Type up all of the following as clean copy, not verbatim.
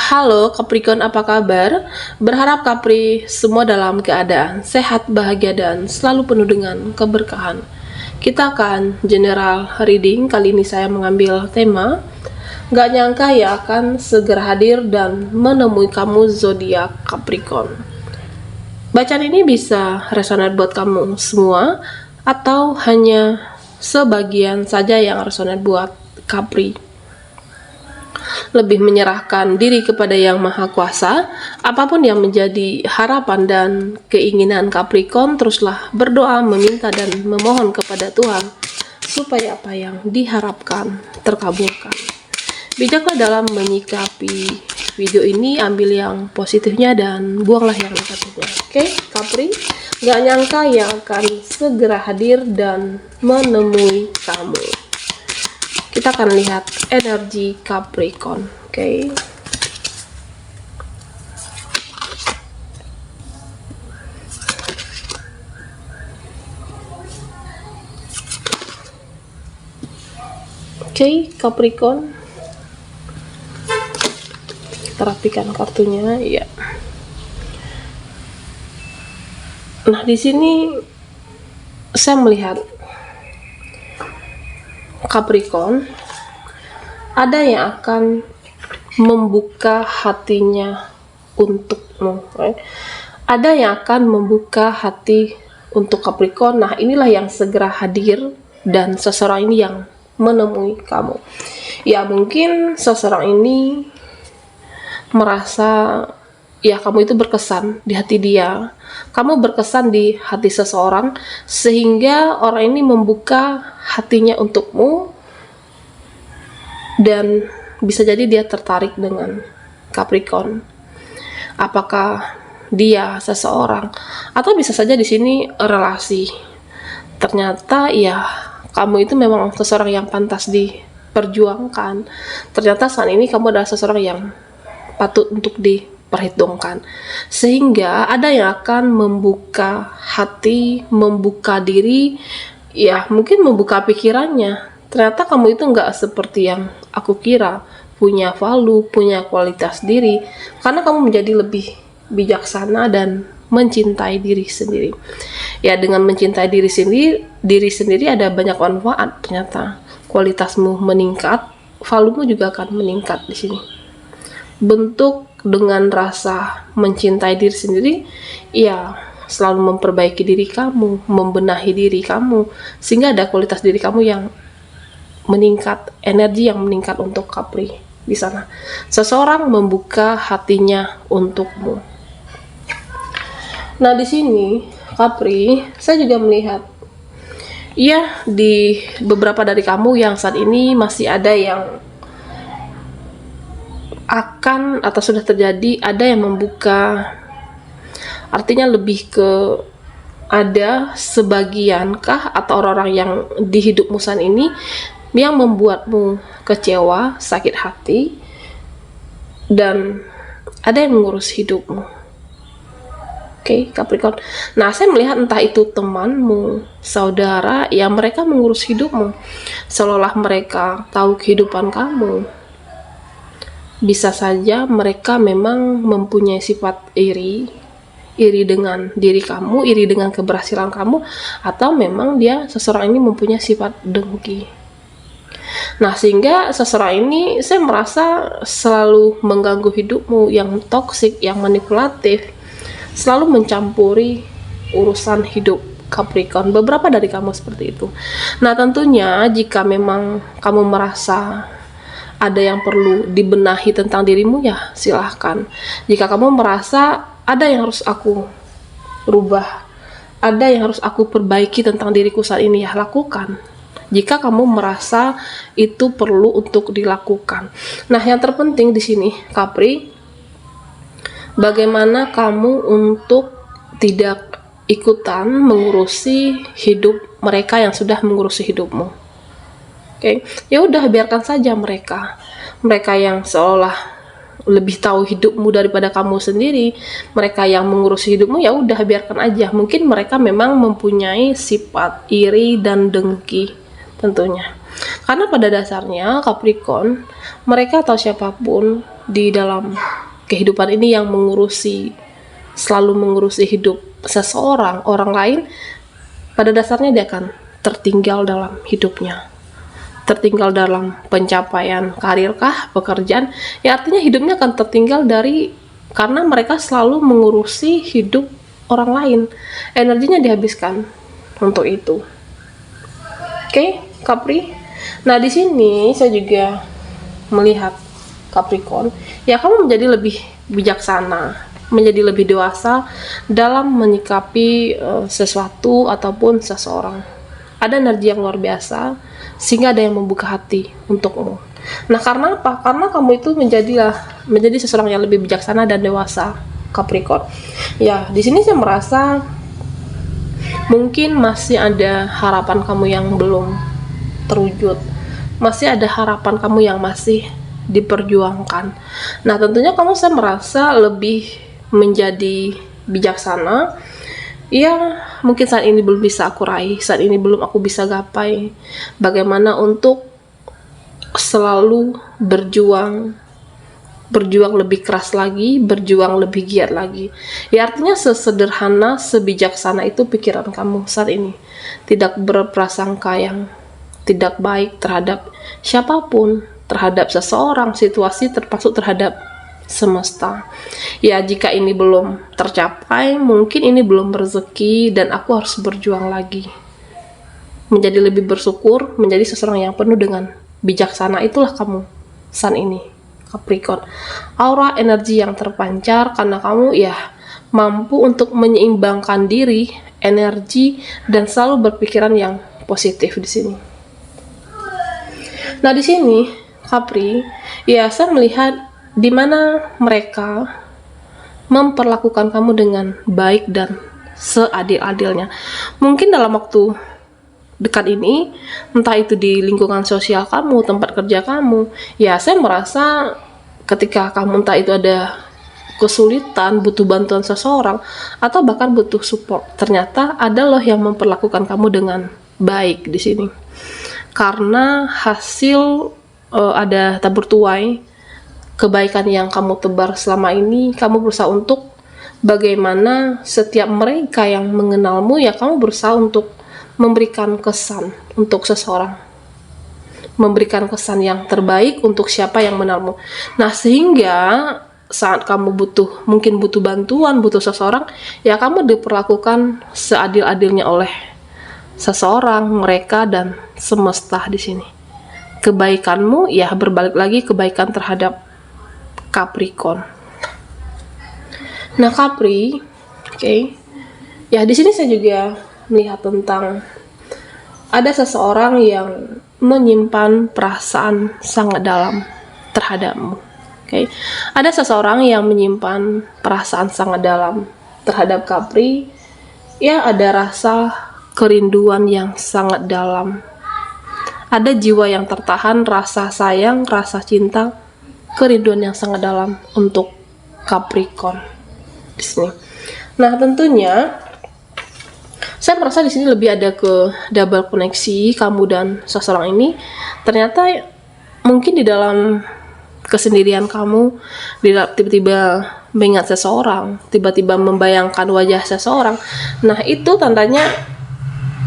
Halo Capricorn, apa kabar? Berharap Capri semua dalam keadaan sehat, bahagia, dan selalu penuh dengan keberkahan. Kita akan general reading. Kali ini saya mengambil tema Gak nyangka ya akan segera hadir dan menemui kamu zodiak Capricorn. Bacaan ini bisa resonate buat kamu semua atau hanya sebagian saja yang resonate buat Capri. Lebih menyerahkan diri kepada Yang Maha Kuasa, apapun yang menjadi harapan dan keinginan Capricorn, teruslah berdoa, meminta dan memohon kepada Tuhan supaya apa yang diharapkan terkabulkan. Bijaklah dalam menyikapi video ini, ambil yang positifnya dan buanglah yang negatifnya. Oke, Capri, gak nyangka yang akan segera hadir dan menemui kamu. Kita akan lihat energi Capricorn, oke? Oke, Capricorn. Kita rapikan kartunya, ya. Nah, di sini saya melihat Capricorn, ada yang akan membuka hatinya untukmu, right? Ada yang akan membuka hati untuk Capricorn. Nah, inilah yang segera hadir dan seseorang ini yang menemui kamu. Ya, mungkin seseorang ini merasa ya kamu itu berkesan di hati dia, kamu berkesan di hati seseorang, sehingga orang ini membuka hatinya untukmu, dan bisa jadi dia tertarik dengan Capricorn. Apakah dia seseorang, atau bisa saja di sini relasi. Ternyata ya kamu itu memang seseorang yang pantas diperjuangkan. Ternyata saat ini kamu adalah seseorang yang patut untuk diperhitungkan, sehingga ada yang akan membuka hati, membuka diri, ya mungkin membuka pikirannya. Ternyata kamu itu nggak seperti yang aku kira, punya value, punya kualitas diri, karena kamu menjadi lebih bijaksana dan mencintai diri sendiri. Ya, dengan mencintai diri sendiri ada banyak manfaat. Ternyata kualitasmu meningkat, value-mu juga akan meningkat di sini. Bentuk dengan rasa mencintai diri sendiri, ya selalu memperbaiki diri kamu, membenahi diri kamu, sehingga ada kualitas diri kamu yang meningkat, energi yang meningkat untuk Capri di sana. Seseorang membuka hatinya untukmu. Nah, di sini Capri, saya juga melihat ya di beberapa dari kamu yang saat ini masih ada yang akan atau sudah terjadi, ada yang membuka, artinya lebih ke ada sebagian kah atau orang-orang yang di hidupmu saat ini yang membuatmu kecewa, sakit hati, dan ada yang mengurus hidupmu. Oke, Capricorn. Nah, saya melihat entah itu temanmu, saudara, ya mereka mengurus hidupmu, seolah mereka tahu kehidupan kamu. Bisa saja mereka memang mempunyai sifat iri dengan diri kamu, iri dengan keberhasilan kamu, atau memang dia seseorang ini mempunyai sifat dengki. Nah, sehingga seseorang ini saya merasa selalu mengganggu hidupmu, yang toksik, yang manipulatif, selalu mencampuri urusan hidup Capricorn. Beberapa dari kamu seperti itu. Nah, tentunya jika memang kamu merasa ada yang perlu dibenahi tentang dirimu, ya silahkan. Jika kamu merasa ada yang harus aku rubah, ada yang harus aku perbaiki tentang diriku saat ini, ya lakukan. Jika kamu merasa itu perlu untuk dilakukan. Nah, yang terpenting di sini Capri, bagaimana kamu untuk tidak ikutan mengurusi hidup mereka yang sudah mengurusi hidupmu. Oke, ya udah biarkan saja mereka yang seolah lebih tahu hidupmu daripada kamu sendiri, mereka yang mengurusi hidupmu, ya udah biarkan aja. Mungkin mereka memang mempunyai sifat iri dan dengki tentunya. Karena pada dasarnya Capricorn, mereka atau siapapun di dalam kehidupan ini yang selalu mengurusi hidup seseorang, orang lain, pada dasarnya dia akan tertinggal dalam hidupnya. Tertinggal dalam pencapaian karir kah, pekerjaan, ya artinya hidupnya akan tertinggal karena mereka selalu mengurusi hidup orang lain. Energinya dihabiskan untuk itu. Oke, Capri. Nah, di sini saya juga melihat Capricorn, ya kamu menjadi lebih bijaksana, menjadi lebih dewasa dalam menyikapi sesuatu ataupun seseorang. Ada energi yang luar biasa sehingga ada yang membuka hati untukmu. Nah, karena apa? Karena kamu itu menjadi seseorang yang lebih bijaksana dan dewasa, Capricorn. Ya, di sini saya merasa mungkin masih ada harapan kamu yang belum terwujud. Masih ada harapan kamu yang masih diperjuangkan. Nah, tentunya saya merasa lebih menjadi bijaksana. Ya, mungkin saat ini belum bisa aku raih, saat ini belum aku bisa gapai. Bagaimana untuk selalu berjuang lebih keras lagi, berjuang lebih giat lagi. Ya, artinya sesederhana, sebijaksana itu pikiran kamu saat ini. Tidak berprasangka yang tidak baik terhadap siapapun, terhadap seseorang, situasi, termasuk terhadap semesta. Ya, jika ini belum tercapai, mungkin ini belum rezeki dan aku harus berjuang lagi. Menjadi lebih bersyukur, menjadi seseorang yang penuh dengan bijaksana. Itulah kamu saat ini, Capricorn. Aura energi yang terpancar karena kamu ya mampu untuk menyeimbangkan diri, energi, dan selalu berpikiran yang positif di sini. Nah, di sini Capri, ya saya melihat di mana mereka memperlakukan kamu dengan baik dan seadil-adilnya. Mungkin dalam waktu dekat ini, entah itu di lingkungan sosial kamu, tempat kerja kamu, ya saya merasa ketika kamu entah itu ada kesulitan, butuh bantuan seseorang, atau bahkan butuh support, ternyata ada loh yang memperlakukan kamu dengan baik di sini. Karena hasil ada tabur tuai kebaikan yang kamu tebar selama ini, kamu berusaha untuk bagaimana setiap mereka yang mengenalmu, ya kamu berusaha untuk memberikan kesan untuk seseorang, memberikan kesan yang terbaik untuk siapa yang mengenalmu. Nah, sehingga saat kamu mungkin butuh bantuan, butuh seseorang, ya kamu diperlakukan seadil-adilnya oleh seseorang, mereka, dan semesta di sini. Kebaikanmu ya berbalik lagi kebaikan terhadap Capricorn. Nah, Capri, oke. Ya, di sini saya juga melihat tentang ada seseorang yang menyimpan perasaan sangat dalam terhadapmu. Oke. Ada seseorang yang menyimpan perasaan sangat dalam terhadap Capri. Ya, ada rasa kerinduan yang sangat dalam. Ada jiwa yang tertahan, rasa sayang, rasa cinta, kerinduan yang sangat dalam untuk Capricorn di sini. Nah, tentunya saya merasa di sini lebih ada ke double koneksi kamu dan seseorang ini. Ternyata mungkin di dalam kesendirian kamu, tiba-tiba mengingat seseorang, tiba-tiba membayangkan wajah seseorang. Nah, itu tandanya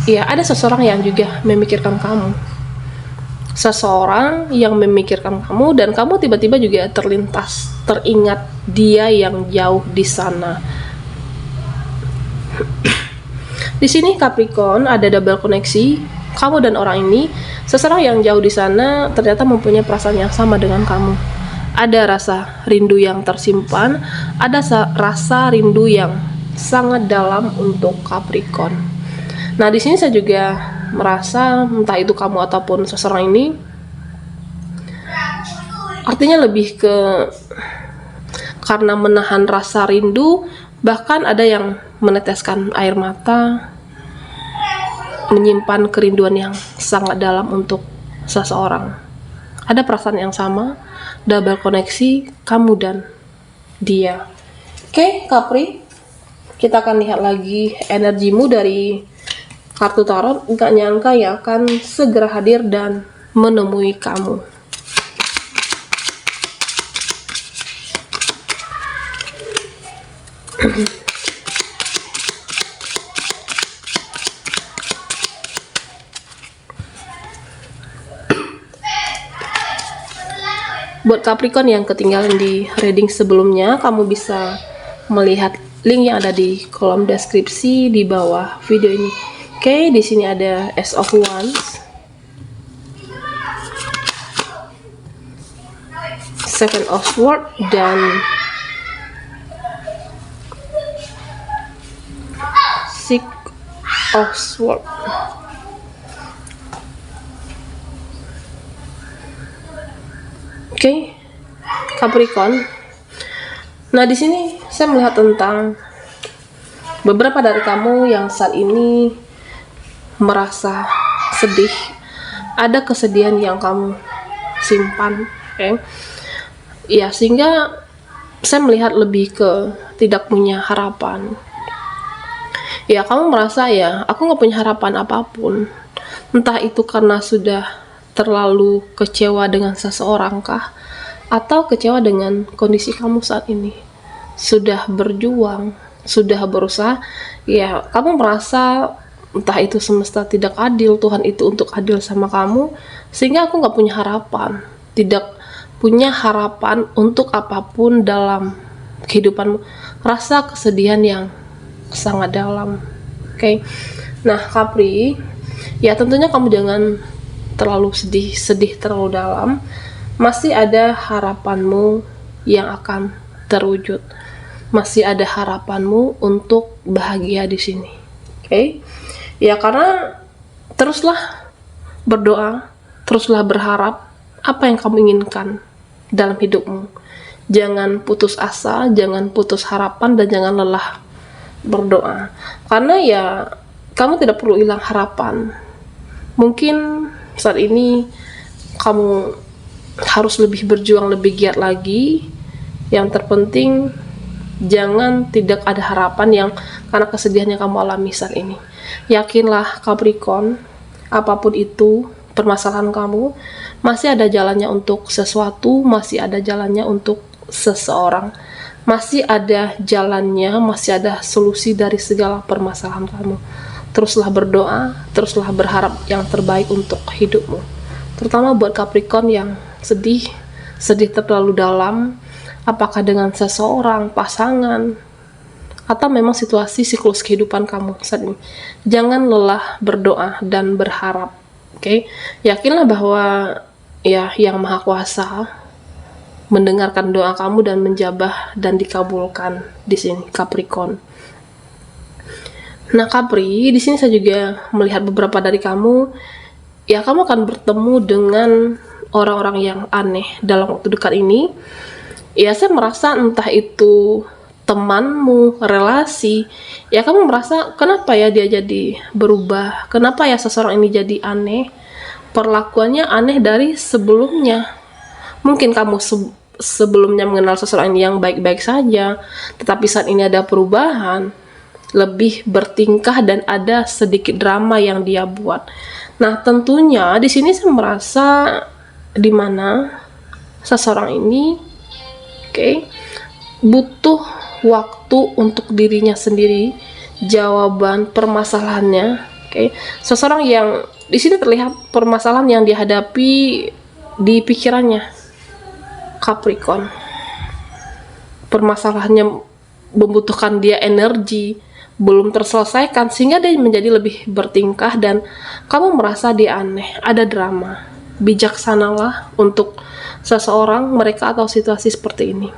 ya ada seseorang yang juga memikirkan kamu. Seseorang yang memikirkan kamu dan kamu tiba-tiba juga teringat dia yang jauh di sana. Di sini Capricorn ada double koneksi kamu dan orang ini. Seseorang yang jauh di sana ternyata mempunyai perasaan yang sama dengan kamu. Ada rasa rindu yang tersimpan, ada rasa rindu yang sangat dalam untuk Capricorn. Nah, di sini saya juga merasa entah itu kamu ataupun seseorang ini artinya lebih ke karena menahan rasa rindu, bahkan ada yang meneteskan air mata, menyimpan kerinduan yang sangat dalam untuk seseorang. Ada perasaan yang sama, double koneksi kamu dan dia. Oke, Capri, kita akan lihat lagi energimu dari kartu tarot. Gak nyangka ya akan segera hadir dan menemui kamu. Buat Capricorn yang ketinggalan di reading sebelumnya, kamu bisa melihat link yang ada di kolom deskripsi di bawah video ini. Oke, di sini ada Ace of Wands, Seven of Swords, dan Six of Swords. Oke, Capricorn. Nah, di sini saya melihat tentang beberapa dari kamu yang saat ini merasa sedih. Ada kesedihan yang kamu simpan, oke? Ya, sehingga saya melihat lebih ke tidak punya harapan. Ya, kamu merasa ya, aku nggak punya harapan apapun. Entah itu karena sudah terlalu kecewa dengan seseorang kah, atau kecewa dengan kondisi kamu saat ini. Sudah berjuang, sudah berusaha, ya kamu merasa entah itu semesta tidak adil, Tuhan itu untuk adil sama kamu, sehingga aku nggak punya harapan, tidak punya harapan untuk apapun dalam kehidupanmu. Rasa kesedihan yang sangat dalam. Oke. Nah, Capri, ya tentunya kamu jangan terlalu sedih terlalu dalam. Masih ada harapanmu yang akan terwujud. Masih ada harapanmu untuk bahagia di sini. Oke? Ya, karena teruslah berdoa, teruslah berharap apa yang kamu inginkan dalam hidupmu. Jangan putus asa, jangan putus harapan, dan jangan lelah berdoa. Karena ya kamu tidak perlu hilang harapan. Mungkin saat ini kamu harus lebih berjuang, lebih giat lagi. Yang terpenting jangan tidak ada harapan yang karena kesedihan yang kamu alami saat ini. Yakinlah Capricorn, apapun itu permasalahan kamu, masih ada jalannya untuk sesuatu, masih ada jalannya untuk seseorang, masih ada jalannya, masih ada solusi dari segala permasalahan kamu. Teruslah berdoa, teruslah berharap yang terbaik untuk hidupmu. Terutama buat Capricorn yang sedih terlalu dalam, apakah dengan seseorang, pasangan, atau memang situasi siklus kehidupan kamu saat ini. Jangan lelah berdoa dan berharap. Oke? Yakinlah bahwa ya Yang Maha Kuasa mendengarkan doa kamu dan menjabah dan dikabulkan di sini, Capricorn. Nah, Capri, di sini saya juga melihat beberapa dari kamu, ya kamu akan bertemu dengan orang-orang yang aneh dalam waktu dekat ini. Ya, saya merasa entah itu temanmu, relasi, ya kamu merasa kenapa ya dia jadi berubah, kenapa ya seseorang ini jadi aneh, perlakuannya aneh dari sebelumnya. Mungkin kamu sebelumnya mengenal seseorang ini yang baik-baik saja, tetapi saat ini ada perubahan, lebih bertingkah dan ada sedikit drama yang dia buat. Nah, tentunya di sini saya merasa di mana seseorang ini butuh waktu untuk dirinya sendiri, jawaban permasalahannya. Seseorang yang di sini terlihat permasalahan yang dihadapi di pikirannya, Capricorn. Permasalahannya membutuhkan dia energi, belum terselesaikan, sehingga dia menjadi lebih bertingkah dan kamu merasa dia aneh, ada drama. Bijaksanalah untuk seseorang, mereka atau situasi seperti ini.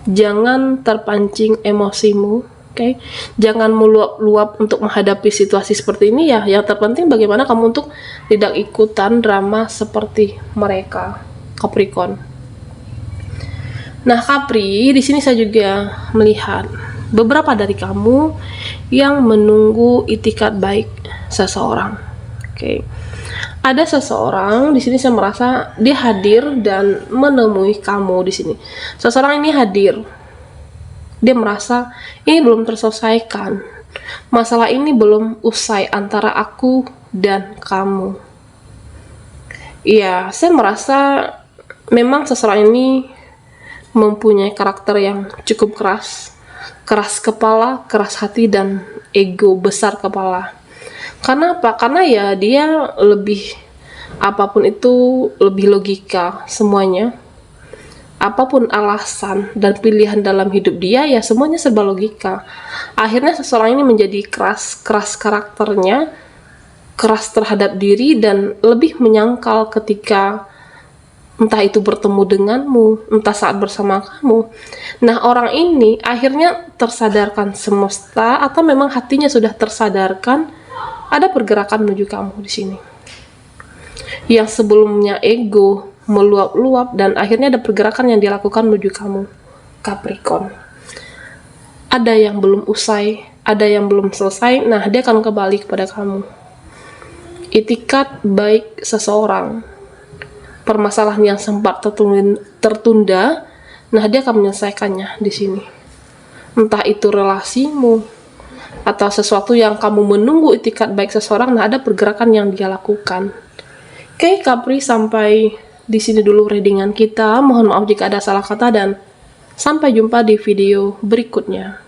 Jangan terpancing emosimu, jangan meluap-luap untuk menghadapi situasi seperti ini ya. Yang terpenting bagaimana kamu untuk tidak ikutan drama seperti mereka, Capricorn. Nah, Capri, di sini saya juga melihat beberapa dari kamu yang menunggu itikat baik seseorang. Ada seseorang di sini saya merasa dia hadir dan menemui kamu di sini. Seseorang ini hadir. Dia merasa ini belum terselesaikan. Masalah ini belum usai antara aku dan kamu. Iya, saya merasa memang seseorang ini mempunyai karakter yang cukup keras, keras kepala, keras hati, dan ego besar kepala. Karena apa? Karena ya dia lebih, apapun itu lebih logika semuanya. Apapun alasan dan pilihan dalam hidup dia, ya semuanya serba logika. Akhirnya seseorang ini menjadi keras karakternya, keras terhadap diri, dan lebih menyangkal ketika entah itu bertemu denganmu, entah saat bersama kamu. Nah, orang ini akhirnya tersadarkan semesta, atau memang hatinya sudah tersadarkan ada pergerakan menuju kamu di sini. Yang sebelumnya ego meluap-luap, dan akhirnya ada pergerakan yang dilakukan menuju kamu, Capricorn. Ada yang belum usai, ada yang belum selesai. Nah, dia akan kembali kepada kamu. Itikat baik seseorang, permasalahan yang sempat tertunda, nah dia akan menyelesaikannya di sini. Entah itu relasimu atau sesuatu yang kamu menunggu itikat baik seseorang, nah ada pergerakan yang dia lakukan. Oke, Capri, sampai di sini dulu readingan kita. Mohon maaf jika ada salah kata, dan sampai jumpa di video berikutnya.